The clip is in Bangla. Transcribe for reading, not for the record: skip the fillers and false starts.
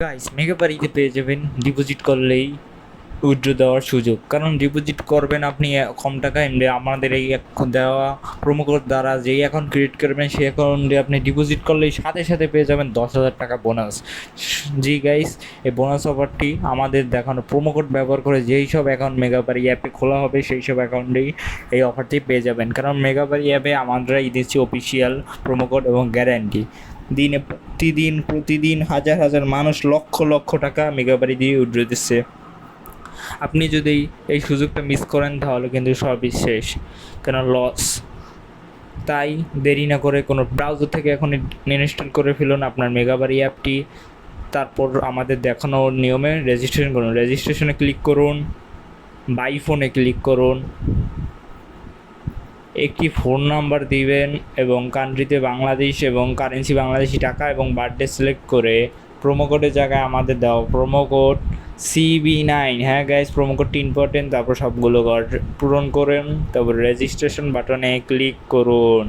গাইস মেগাবারিতে পেয়ে যাবেন ডিপোজিট করলেই উইথড্র দেওয়ার সুযোগ। কারণ ডিপোজিট করবেন আপনি কম টাকা এমনি আমাদের এই দেওয়া প্রোমো কোড দ্বারা যেই অ্যাকাউন্ট ক্রিয়েট করবেন সেই অ্যাকাউন্টে আপনি ডিপোজিট করলেই সাথে সাথে পেয়ে যাবেন 10,000 টাকা বোনাস। জি গাইস, এই বোনাস অফারটি আমাদের দেখানো প্রোমো কোড ব্যবহার করে যেই সব অ্যাকাউন্ট মেগাবারি অ্যাপে খোলা হবে সেই সব অ্যাকাউন্টেই এই অফারটি পেয়ে যাবেন। কারণ মেগাবারি অ্যাপে আমরাই দিচ্ছি অফিসিয়াল প্রোমো কোড এবং গ্যারান্টি। প্রতিদিন হাজার হাজার মানুষ লক্ষ লক্ষ টাকা মেগাবারি দিয়ে উইথড্র দিচ্ছে। আপনি যদি এই সুযোগটা মিস করেন তাহলে কিন্তু সবই শেষ, কেন লস। তাই দেরি না করে কোনো ব্রাউজার থেকে এখন ইনস্টল করে ফেলুন আপনার মেগাবারি অ্যাপটি। তারপর আমাদের দেখানো নিয়মে রেজিস্ট্রেশন করুন। রেজিস্ট্রেশনে ক্লিক করুন, বাই ফোনে ক্লিক করুন, একটি ফোন নাম্বার দিবেন এবং কান্ট্রিতে বাংলাদেশ এবং কারেন্সি বাংলাদেশি টাকা এবং বার্থডে সিলেক্ট করে প্রোমো কোডের জায়গায় আমাদের দেওয়া প্রোমো কোড CB9, হ্যাঁ গাইস প্রোমো কোডটি ইম্পর্টেন্ট, তারপর সবগুলো পূরণ করেন, তারপর রেজিস্ট্রেশন বাটনে ক্লিক করুন।